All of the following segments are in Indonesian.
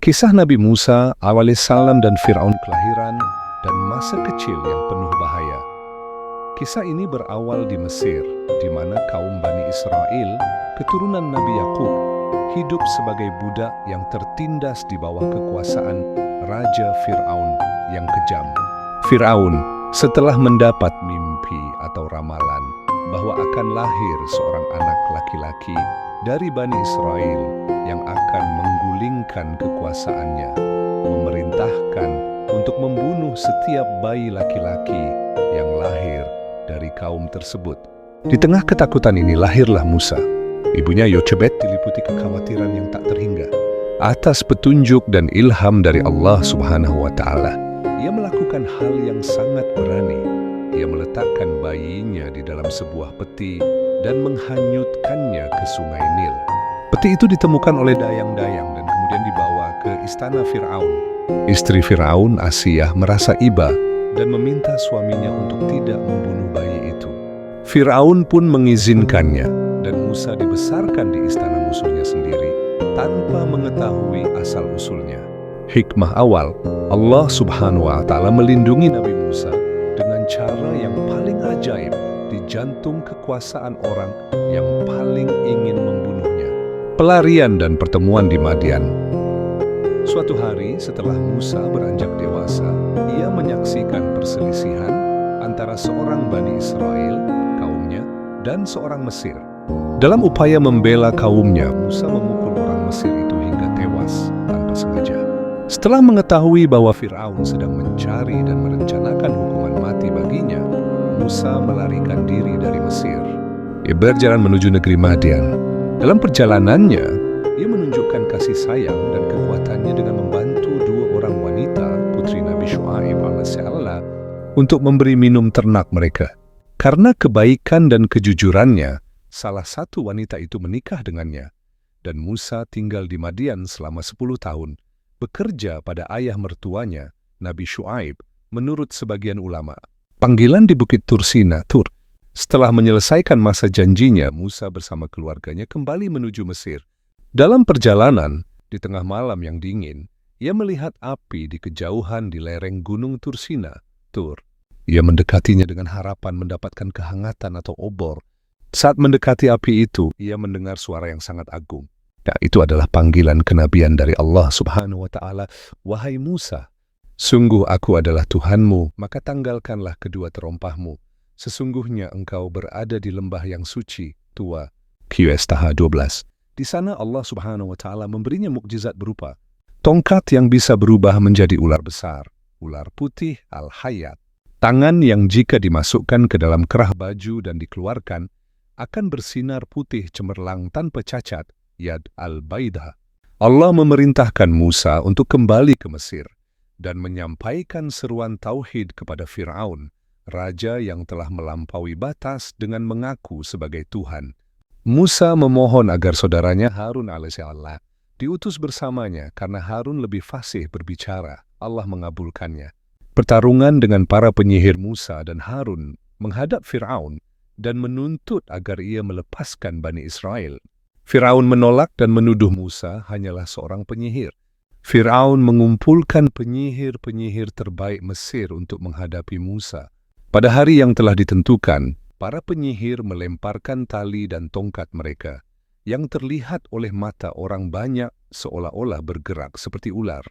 Kisah Nabi Musa alaihissalam dan Fir'aun kelahiran dan masa kecil yang penuh bahaya. Kisah ini berawal di Mesir, di mana kaum Bani Israel, keturunan Nabi Yakub, hidup sebagai budak yang tertindas di bawah kekuasaan Raja Fir'aun yang kejam. Fir'aun setelah mendapat mimpi atau ramalan bahwa akan lahir seorang anak laki-laki dari Bani Israel yang akan menggulingkan kekuasaannya, memerintahkan untuk membunuh setiap bayi laki-laki yang lahir dari kaum tersebut. Di tengah ketakutan ini lahirlah Musa. Ibunya Yochebed diliputi kekhawatiran yang tak terhingga. Atas petunjuk dan ilham dari Allah Subhanahu wa Ta'ala, ia melakukan hal yang sangat berani. Ia meletakkan bayinya di dalam sebuah peti dan menghanyutkannya ke sungai Nil. Peti itu ditemukan oleh dayang-dayang dan kemudian dibawa ke istana Fir'aun. Istri Fir'aun, Asiyah, merasa iba dan meminta suaminya untuk tidak membunuh bayi itu. Fir'aun pun mengizinkannya dan Musa dibesarkan di istana musuhnya sendiri tanpa mengetahui asal-usulnya. Hikmah awal, Allah Subhanahu wa Ta'ala melindungi Nabi Musa dengan cara yang paling ajaib di jantung kekuasaan orang yang paling ingin membunuhnya. Pelarian dan pertemuan di Madian. Suatu hari setelah Musa beranjak dewasa, ia menyaksikan perselisihan antara seorang Bani Israel, kaumnya, dan seorang Mesir. Dalam upaya membela kaumnya, Musa memukul orang Mesir itu hingga tewas tanpa sengaja. Setelah mengetahui bahwa Fir'aun sedang mencari dan merencanakan hukuman mati baginya, Musa melarikan diri dari Mesir. Ia berjalan menuju negeri Madian. Dalam perjalanannya, ia menunjukkan kasih sayang dan kekuatannya dengan membantu dua orang wanita, putri Nabi Syu'aib alaihissalam, untuk memberi minum ternak mereka. Karena kebaikan dan kejujurannya, salah satu wanita itu menikah dengannya, dan Musa tinggal di Madian selama 10 tahun, bekerja pada ayah mertuanya, Nabi Syu'aib, menurut sebagian ulama. Panggilan di Bukit Tursina, Tur. Setelah menyelesaikan masa janjinya, Musa bersama keluarganya kembali menuju Mesir. Dalam perjalanan, di tengah malam yang dingin, ia melihat api di kejauhan di lereng Gunung Tursina, Tur. Ia mendekatinya dengan harapan mendapatkan kehangatan atau obor. Saat mendekati api itu, ia mendengar suara yang sangat agung. Nah, itu adalah panggilan kenabian dari Allah Subhanahu wa Ta'ala. Wahai Musa, sungguh aku adalah Tuhanmu, maka tanggalkanlah kedua terompahmu. Sesungguhnya engkau berada di lembah yang suci, Tua. QS Taha 12. Di sana Allah Subhanahu wa Ta'ala memberinya mukjizat berupa tongkat yang bisa berubah menjadi ular besar, ular putih al-hayat, tangan yang jika dimasukkan ke dalam kerah baju dan dikeluarkan, akan bersinar putih cemerlang tanpa cacat, Yad al-Baidah. Allah memerintahkan Musa untuk kembali ke Mesir dan menyampaikan seruan tauhid kepada Fir'aun, raja yang telah melampaui batas dengan mengaku sebagai Tuhan. Musa memohon agar saudaranya Harun alaihissalam diutus bersamanya karena Harun lebih fasih berbicara. Allah mengabulkannya. Pertarungan dengan para penyihir Musa dan Harun menghadap Fir'aun dan menuntut agar ia melepaskan Bani Israel. Fir'aun menolak dan menuduh Musa hanyalah seorang penyihir. Fir'aun mengumpulkan penyihir-penyihir terbaik Mesir untuk menghadapi Musa. Pada hari yang telah ditentukan, para penyihir melemparkan tali dan tongkat mereka, yang terlihat oleh mata orang banyak seolah-olah bergerak seperti ular.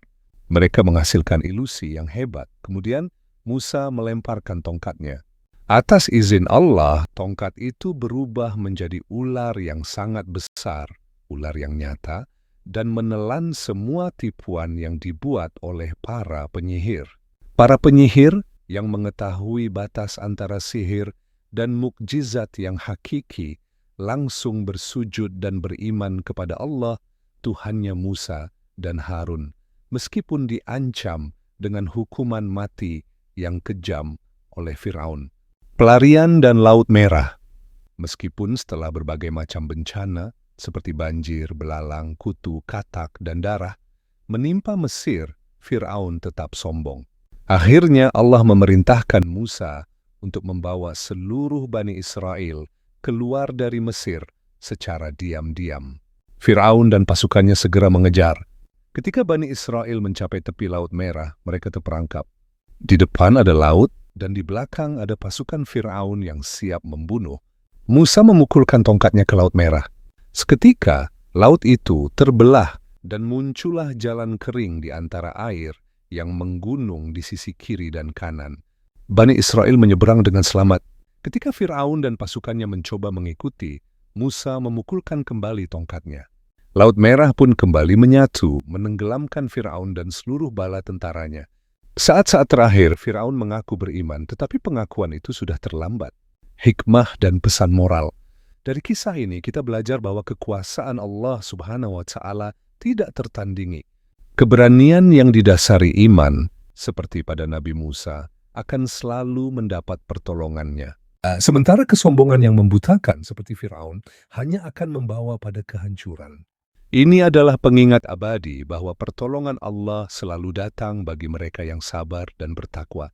Mereka menghasilkan ilusi yang hebat. Kemudian Musa melemparkan tongkatnya. Atas izin Allah, tongkat itu berubah menjadi ular yang sangat besar, ular yang nyata, dan menelan semua tipuan yang dibuat oleh para penyihir. Para penyihir yang mengetahui batas antara sihir dan mukjizat yang hakiki langsung bersujud dan beriman kepada Allah, Tuhannya Musa dan Harun, meskipun diancam dengan hukuman mati yang kejam oleh Fir'aun. Pelarian dan Laut Merah. Meskipun setelah berbagai macam bencana seperti banjir, belalang, kutu, katak, dan darah menimpa Mesir, Fir'aun tetap sombong. Akhirnya Allah memerintahkan Musa untuk membawa seluruh Bani Israel keluar dari Mesir secara diam-diam. Fir'aun dan pasukannya segera mengejar. Ketika Bani Israel mencapai tepi Laut Merah, mereka terperangkap. Di depan ada laut, dan di belakang ada pasukan Fir'aun yang siap membunuh. Musa memukulkan tongkatnya ke Laut Merah. Seketika, laut itu terbelah dan muncullah jalan kering di antara air yang menggunung di sisi kiri dan kanan. Bani Israel menyeberang dengan selamat. Ketika Fir'aun dan pasukannya mencoba mengikuti, Musa memukulkan kembali tongkatnya. Laut Merah pun kembali menyatu, menenggelamkan Fir'aun dan seluruh bala tentaranya. Saat-saat terakhir, Fir'aun mengaku beriman, tetapi pengakuan itu sudah terlambat. Hikmah dan pesan moral. Dari kisah ini, kita belajar bahwa kekuasaan Allah Subhanahu wa Ta'ala tidak tertandingi. Keberanian yang didasari iman, seperti pada Nabi Musa, akan selalu mendapat pertolongannya. Sementara kesombongan yang membutakan, seperti Fir'aun, hanya akan membawa pada kehancuran. Ini adalah pengingat abadi bahwa pertolongan Allah selalu datang bagi mereka yang sabar dan bertakwa.